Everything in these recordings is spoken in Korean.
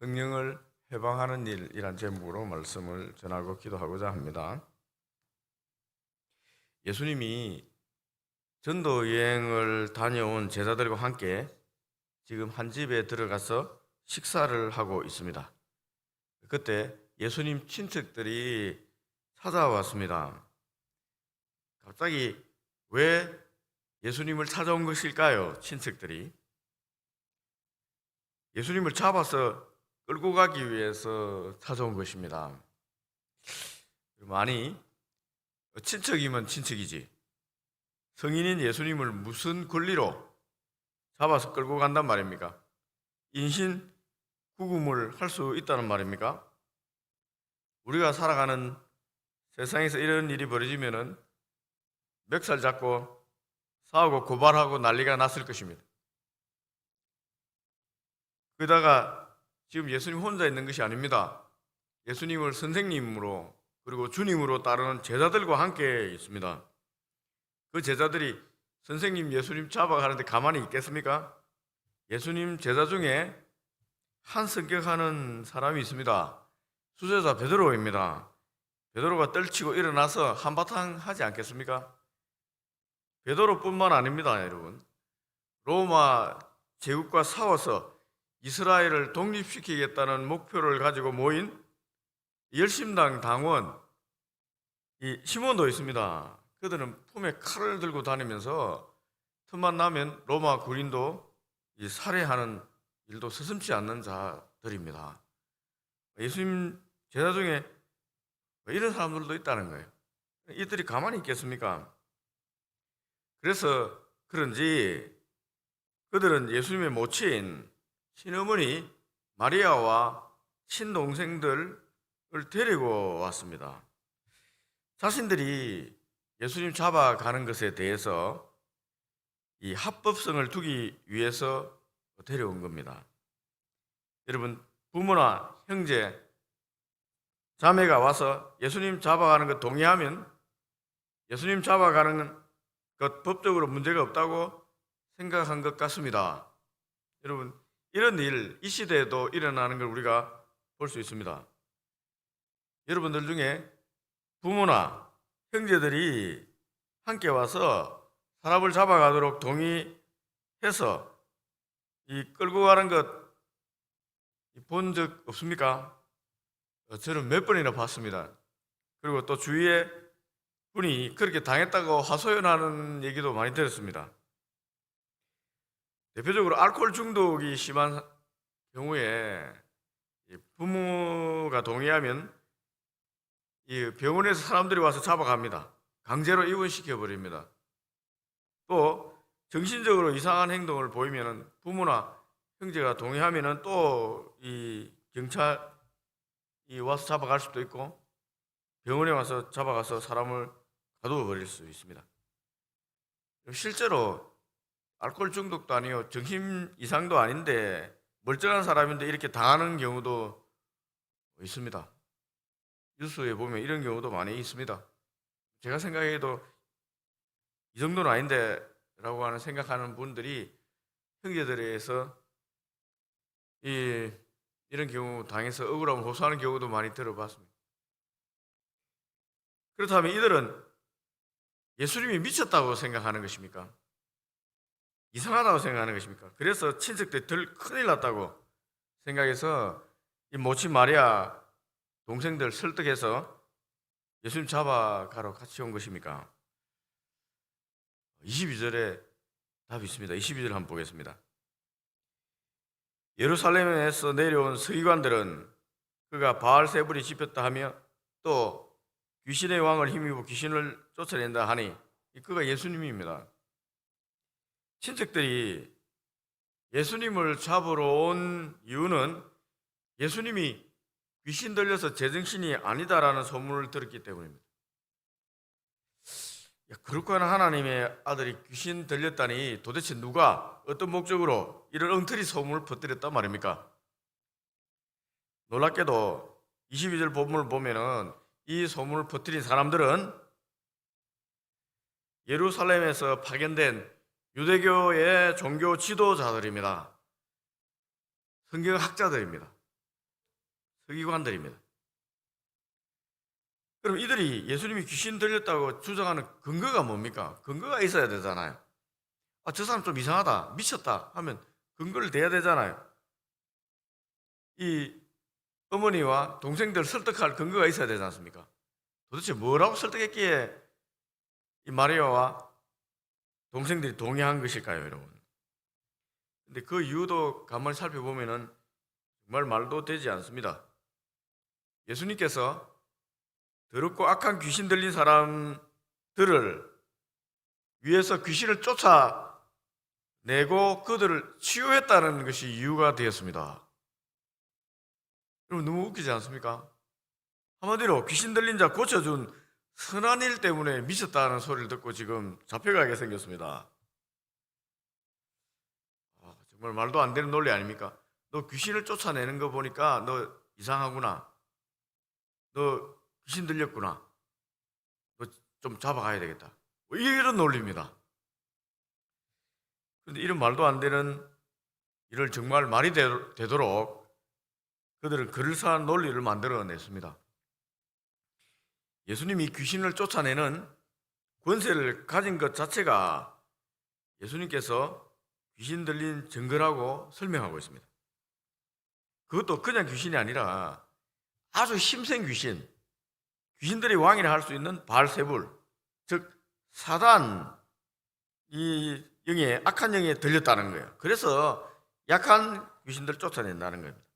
성령을 해방하는 일이란 제목으로 말씀을 전하고 기도하고자 합니다. 예수님이 전도 여행을 다녀온 제자들과 함께 지금 한 집에 들어가서 식사를 하고 있습니다. 그때 예수님 친척들이 찾아왔습니다. 갑자기 왜 예수님을 찾아온 것일까요? 친척들이 예수님을 잡아서 끌고 가기 위해서 찾아온 것입니다. 아니, 친척이면 친척이지, 성인인 예수님을 무슨 권리로 잡아서 끌고 간단 말입니까? 인신 구금을 할 수 있다는 말입니까? 우리가 살아가는 세상에서 이런 일이 벌어지면은 멱살 잡고 싸우고 고발하고 난리가 났을 것입니다. 그러다가 지금 예수님 혼자 있는 것이 아닙니다. 예수님을 선생님으로 그리고 주님으로 따르는 제자들과 함께 있습니다. 그 제자들이 선생님 예수님 잡아가는데 가만히 있겠습니까? 예수님 제자 중에 한 성격하는 사람이 있습니다. 수제자 베드로입니다. 베드로가 떨치고 일어나서 한바탕 하지 않겠습니까? 베드로뿐만 아닙니다, 여러분. 로마 제국과 싸워서 이스라엘을 독립시키겠다는 목표를 가지고 모인 열심당 당원 이 시몬도 있습니다. 그들은 품에 칼을 들고 다니면서 틈만 나면 로마 군인도 살해하는 일도 서슴지 않는 자들입니다. 예수님 제자 중에 이런 사람들도 있다는 거예요. 이들이 가만히 있겠습니까? 그래서 그런지 그들은 예수님의 모친 친어머니 마리아와 친동생들을 데리고 왔습니다. 자신들이 예수님 잡아가는 것에 대해서 이 합법성을 두기 위해서 데려온 겁니다. 여러분, 부모나 형제, 자매가 와서 예수님 잡아가는 것 동의하면 예수님 잡아가는 것 법적으로 문제가 없다고 생각한 것 같습니다. 여러분, 이런 일, 이 시대에도 일어나는 걸 우리가 볼 수 있습니다. 여러분들 중에 부모나 형제들이 함께 와서 사람을 잡아가도록 동의해서 이 끌고 가는 것 본 적 없습니까? 저는 몇 번이나 봤습니다. 그리고 또 주위에 분이 그렇게 당했다고 하소연하는 얘기도 많이 들었습니다. 대표적으로 알코올 중독이 심한 경우에 부모가 동의하면 이 병원에서 사람들이 와서 잡아갑니다. 강제로 입원시켜버립니다. 또 정신적으로 이상한 행동을 보이면 부모나 형제가 동의하면 또 이 경찰이 와서 잡아갈 수도 있고 병원에 와서 잡아가서 사람을 가두어 버릴 수 있습니다. 실제로 알코올 중독도 아니요 정신 이상도 아닌데 멀쩡한 사람인데 이렇게 당하는 경우도 있습니다. 뉴스에 보면 이런 경우도 많이 있습니다. 제가 생각해도 이 정도는 아닌데 라고 하는 생각하는 분들이 형제들에서 이런 경우 당해서 억울함을 호소하는 경우도 많이 들어봤습니다. 그렇다면 이들은 예수님이 미쳤다고 생각하는 것입니까? 이상하다고 생각하는 것입니까? 그래서 친척들이 덜 큰일 났다고 생각해서 이 모친 마리아 동생들 설득해서 예수님 잡아가러 같이 온 것입니까? 22절에 답이 있습니다. 22절 한번 보겠습니다. 예루살렘에서 내려온 서기관들은 그가 바알세불이 집혔다 하며 또 귀신의 왕을 힘입어 귀신을 쫓아낸다 하니 그가 예수님입니다. 친척들이 예수님을 잡으러 온 이유는 예수님이 귀신 들려서 제정신이 아니다라는 소문을 들었기 때문입니다. 그렇구나, 하나님의 아들이 귀신 들렸다니 도대체 누가 어떤 목적으로 이런 엉터리 소문을 퍼뜨렸단 말입니까? 놀랍게도 22절 본문을 보면은 이 소문을 퍼뜨린 사람들은 예루살렘에서 파견된 유대교의 종교 지도자들입니다. 성경학자들입니다. 서기관들입니다. 그럼 이들이 예수님이 귀신 들렸다고 주장하는 근거가 뭡니까? 근거가 있어야 되잖아요. 저 사람 좀 이상하다, 미쳤다 하면 근거를 대야 되잖아요. 이 어머니와 동생들 설득할 근거가 있어야 되지 않습니까? 도대체 뭐라고 설득했기에 이 마리아와 동생들이 동의한 것일까요, 여러분? 근데 그 이유도 가만히 살펴보면은 정말 말도 되지 않습니다. 예수님께서 더럽고 악한 귀신 들린 사람들을 위해서 귀신을 쫓아내고 그들을 치유했다는 것이 이유가 되었습니다. 여러분 너무 웃기지 않습니까? 한마디로 귀신 들린 자 고쳐준 선한 일 때문에 미쳤다는 소리를 듣고 지금 잡혀가게 생겼습니다. 정말 말도 안 되는 논리 아닙니까? 너 귀신을 쫓아내는 거 보니까 너 이상하구나. 너 귀신 들렸구나. 너 좀 잡아가야 되겠다. 이런 논리입니다. 그런데 이런 말도 안 되는 일을 정말 말이 되도록 그들은 그럴싸한 논리를 만들어냈습니다. 예수님이 귀신을 쫓아내는 권세를 가진 것 자체가 예수님께서 귀신 들린 증거라고 설명하고 있습니다. 그것도 그냥 귀신이 아니라 아주 힘센 귀신들이 왕이라 할 수 있는 바알세불, 즉 사단 이 영에 악한 영에 들렸다는 거예요. 그래서 약한 귀신들을 쫓아낸다는 겁니다.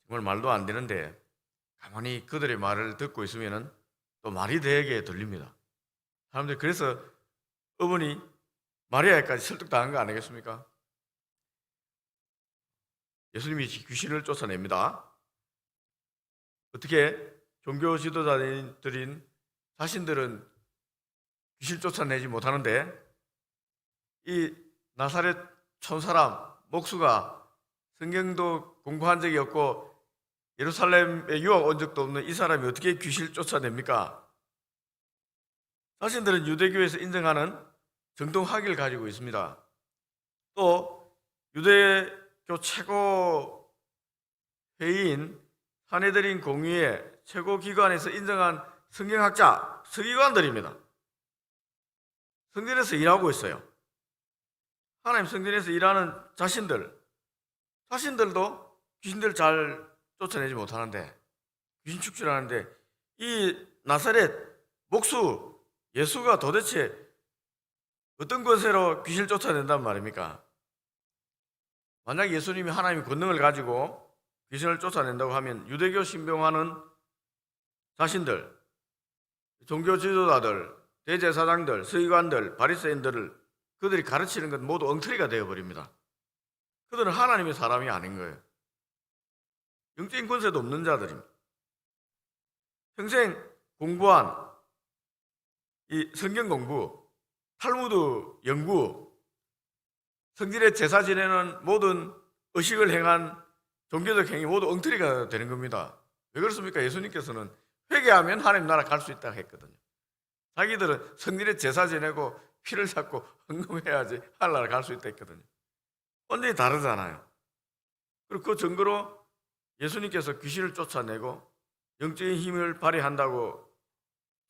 정말 말도 안 되는데 가만히 그들의 말을 듣고 있으면 또 말이 되게 들립니다. 사람들이 그래서 어머니 마리아에까지 설득당한 거 아니겠습니까? 예수님이 귀신을 쫓아냅니다. 어떻게? 종교 지도자들인 자신들은 귀신 쫓아내지 못하는데 이 나사렛 촌사람 목수가 성경도 공부한 적이 없고 예루살렘에 유학 온 적도 없는 이 사람이 어떻게 귀신을 쫓아냅니까? 자신들은 유대교에서 인정하는 정통학위를 가지고 있습니다. 또 유대교 최고 회의인 산헤드린 공의회 최고 기관에서 인정한 성경학자, 서기관들입니다. 성전에서 일하고 있어요. 하나님 성전에서 일하는 자신들도 귀신들 잘 쫓아내지 못하는데 귀신 축출하는데 이 나사렛 목수 예수가 도대체 어떤 권세로 귀신을 쫓아낸단 말입니까? 만약 예수님이 하나님의 권능을 가지고 귀신을 쫓아낸다고 하면 유대교 신봉하는 자신들, 종교 지도자들, 대제사장들, 서기관들, 바리새인들을 그들이 가르치는 건 모두 엉터리가 되어버립니다. 그들은 하나님의 사람이 아닌 거예요. 영적인 권세도 없는 자들입니다. 평생 공부한 이 성경 공부, 탈무드 연구, 성질의 제사 지내는 모든 의식을 행한 종교적 행위 모두 엉터리가 되는 겁니다. 왜 그렇습니까? 예수님께서는 회개하면 하나님 나라 갈 수 있다고 했거든요. 자기들은 성질의 제사 지내고 피를 잡고 헌금해야지 하늘나라 갈 수 있다 했거든요. 완전히 다르잖아요. 그리고 그 증거로 예수님께서 귀신을 쫓아내고 영적인 힘을 발휘한다고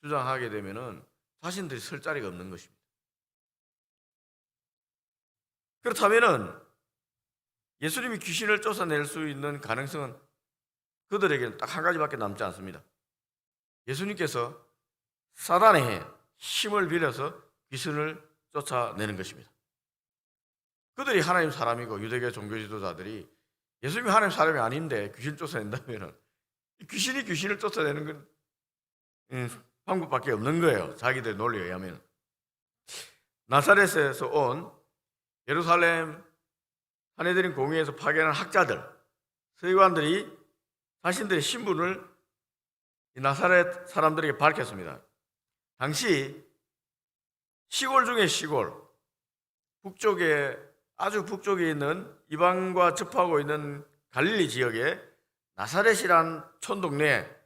주장하게 되면은 자신들이 설 자리가 없는 것입니다. 그렇다면은 예수님이 귀신을 쫓아낼 수 있는 가능성은 그들에게는 딱 한 가지밖에 남지 않습니다. 예수님께서 사단의 힘을 빌려서 귀신을 쫓아내는 것입니다. 그들이 하나님 사람이고 유대교 종교 지도자들이 예수님이 하나님 사람이 아닌데 귀신을 쫓아낸다면 귀신이 귀신을 쫓아내는 건 방법밖에 없는 거예요. 자기들 논리에 의하면. 나사렛에서 온 예루살렘 산헤드린 공회에서 파견한 학자들, 서기관들이 자신들의 신분을 나사렛 사람들에게 밝혔습니다. 당시 시골 중에 시골, 아주 북쪽에 있는 이방과 접하고 있는 갈릴리 지역에 나사렛이란 촌동네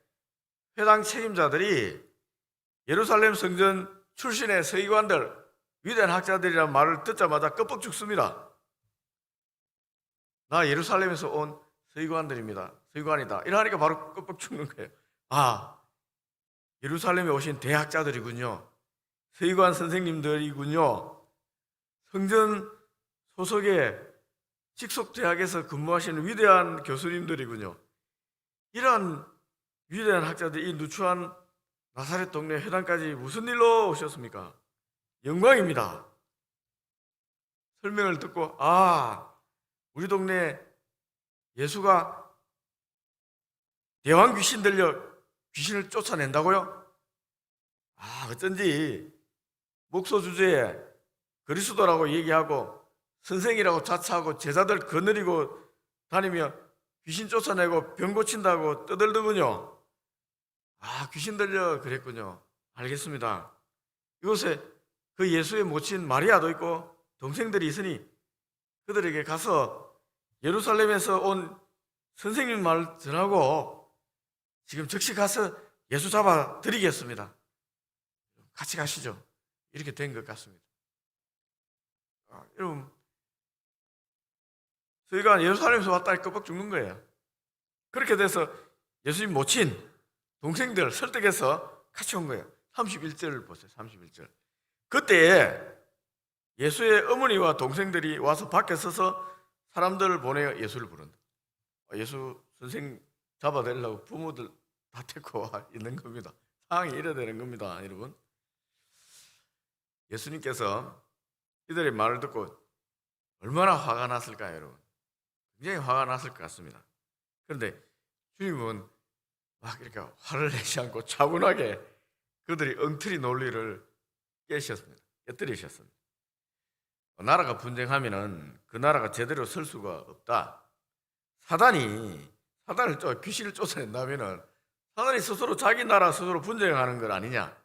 회당 책임자들이 예루살렘 성전 출신의 서기관들, 위대한 학자들이란 말을 듣자마자 껍벅 죽습니다. 나 예루살렘에서 온 서기관들입니다. 서기관이다. 이러니까 바로 끄뻑 죽는 거예요. 아, 예루살렘에 오신 대학자들이군요. 서기관 선생님들이군요. 성전 소속의 직속대학에서 근무하시는 위대한 교수님들이군요. 이런 위대한 학자들이 이 누추한 나사렛 동네 회당까지 무슨 일로 오셨습니까? 영광입니다. 설명을 듣고 우리 동네 예수가 대왕 귀신 들려 귀신을 쫓아낸다고요? 어쩐지 목소 주제에 그리스도라고 얘기하고 선생이라고 자처하고 제자들 거느리고 다니며 귀신 쫓아내고 병 고친다고 떠들더군요. 귀신 들려 그랬군요. 알겠습니다. 이곳에 그 예수의 모친 마리아도 있고 동생들이 있으니 그들에게 가서 예루살렘에서 온 선생님 말 전하고 지금 즉시 가서 예수 잡아 드리겠습니다. 같이 가시죠. 이렇게 된 것 같습니다. 여러분, 저희가 예루살렘에서 왔다 끄뻑 죽는 거예요. 그렇게 돼서 예수님 모친 동생들 설득해서 같이 온 거예요. 31절 보세요. 31절. 그때 예수의 어머니와 동생들이 와서 밖에 서서 사람들을 보내어 예수를 부른다. 예수 선생 잡아내려고 부모들 다 데리고 와 있는 겁니다. 상황이 이래 되는 겁니다, 여러분. 예수님께서 이들의 말을 듣고 얼마나 화가 났을까요, 여러분? 굉장히 화가 났을 것 같습니다. 그런데 주님은 막 이렇게 화를 내지 않고 차분하게 그들이 엉터리 논리를 깨뜨리셨습니다. 나라가 분쟁하면은 그 나라가 제대로 설 수가 없다. 사단을 귀신을 쫓아낸다면은 사단이 스스로 자기 나라 스스로 분쟁하는 것 아니냐?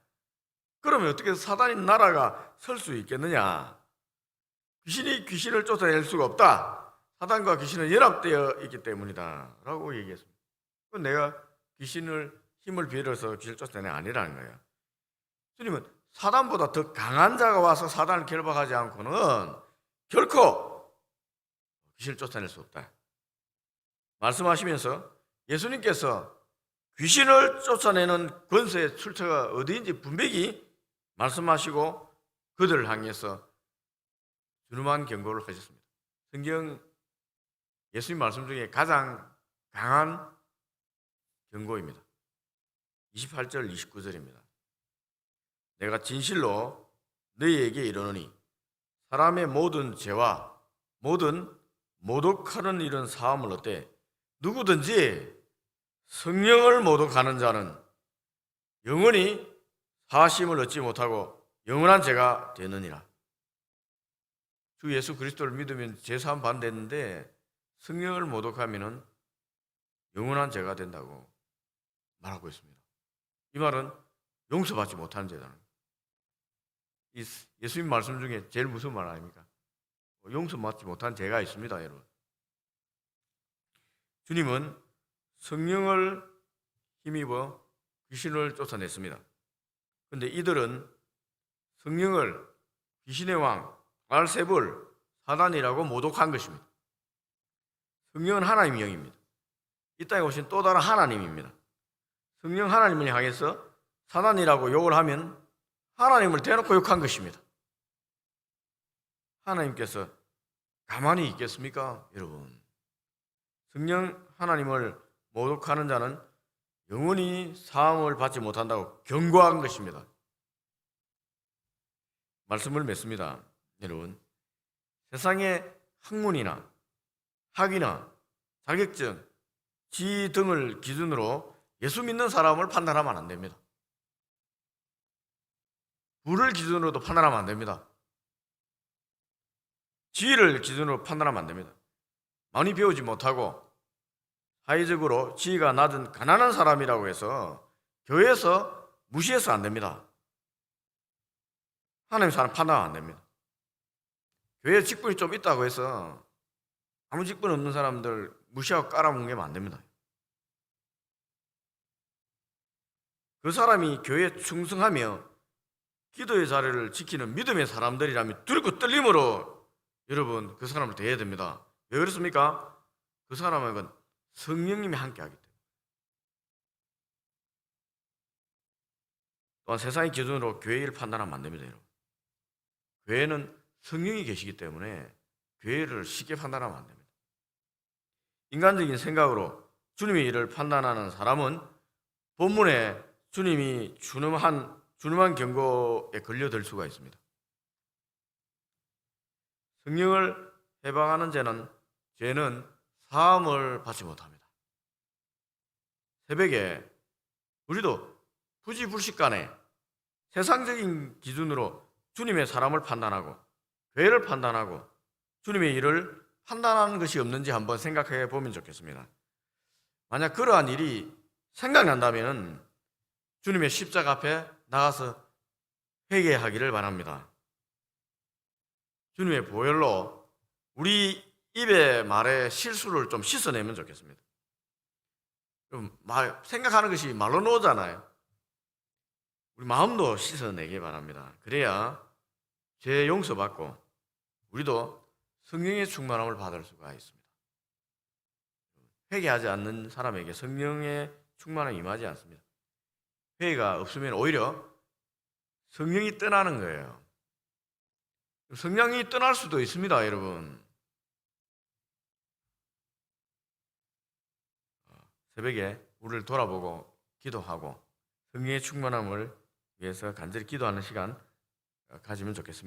그러면 어떻게 사단이 나라가 설 수 있겠느냐? 귀신이 귀신을 쫓아낼 수가 없다. 사단과 귀신은 연합되어 있기 때문이다 라고 얘기했습니다. 내가 귀신을 힘을 빌어서 귀신을 쫓아내는 게 아니라는 거예요. 주님은 사단보다 더 강한 자가 와서 사단을 결박하지 않고는 결코 귀신을 쫓아낼 수 없다 말씀하시면서 예수님께서 귀신을 쫓아내는 권세의 출처가 어디인지 분명히 말씀하시고 그들을 향해서 준엄한 경고를 하셨습니다. 성경 예수님 말씀 중에 가장 강한 경고입니다. 28절 29절입니다. 내가 진실로 너희에게 이르노니 사람의 모든 죄와 모든 모독하는 일은 사함을 얻되 누구든지 성령을 모독하는 자는 영원히 사심을 얻지 못하고 영원한 죄가 되느니라. 주 예수 그리스도를 믿으면 죄사함 받는데 성령을 모독하면 영원한 죄가 된다고 말하고 있습니다. 이 말은 용서받지 못하는 죄다. 예수님 말씀 중에 제일 무슨 말 아닙니까? 용서받지 못한 죄가 있습니다, 여러분. 주님은 성령을 힘입어 귀신을 쫓아냈습니다. 그런데 이들은 성령을 귀신의 왕 알세불 사단이라고 모독한 것입니다. 성령은 하나님의 영입니다. 이 땅에 오신 또 다른 하나님입니다. 성령 하나님을 향해서 사단이라고 욕을 하면 하나님을 대놓고 욕한 것입니다. 하나님께서 가만히 있겠습니까, 여러분? 성령 하나님을 모독하는 자는 영원히 사함을 받지 못한다고 경고한 것입니다. 말씀을 맺습니다, 여러분. 세상의 학문이나 학위나 자격증, 지위 등을 기준으로 예수 믿는 사람을 판단하면 안 됩니다. 부를 기준으로도 판단하면 안 됩니다. 지위를 기준으로 판단하면 안 됩니다. 많이 배우지 못하고 사회적으로 지위가 낮은 가난한 사람이라고 해서 교회에서 무시해서 안 됩니다. 하나님 사람 판단하면 안 됩니다. 교회에 직분이 좀 있다고 해서 아무 직분 없는 사람들 무시하고 깔아뭉개면 안 됩니다. 그 사람이 교회에 충성하며 기도의 자리를 지키는 믿음의 사람들이라면 두렵고 떨림으로 여러분 그 사람을 대해야 됩니다. 왜 그렇습니까? 그 사람은 성령님이 함께하기 때문에. 또한 세상의 기준으로 교회 일을 판단하면 안 됩니다, 여러분. 교회는 성령이 계시기 때문에 교회를 쉽게 판단하면 안 됩니다. 인간적인 생각으로 주님의 일을 판단하는 사람은 본문에 주님이 준엄한 경고에 걸려들 수가 있습니다. 성령을 해방하는 죄는 사함을 받지 못합니다. 새벽에 우리도 부지불식간에 세상적인 기준으로 주님의 사람을 판단하고 교회를 판단하고 주님의 일을 판단하는 것이 없는지 한번 생각해 보면 좋겠습니다. 만약 그러한 일이 생각난다면 주님의 십자가 앞에 나가서 회개하기를 바랍니다. 주님의 보혈로 우리 입의 말의 실수를 좀 씻어내면 좋겠습니다. 생각하는 것이 말로 나오잖아요. 우리 마음도 씻어내기 바랍니다. 그래야 죄 용서받고 우리도 성령의 충만함을 받을 수가 있습니다. 회개하지 않는 사람에게 성령의 충만함이 임하지 않습니다. 회개가 없으면 오히려 성령이 떠나는 거예요. 성령이 떠날 수도 있습니다, 여러분. 새벽에 우리를 돌아보고 기도하고 성령의 충만함을 위해서 간절히 기도하는 시간 가지면 좋겠습니다.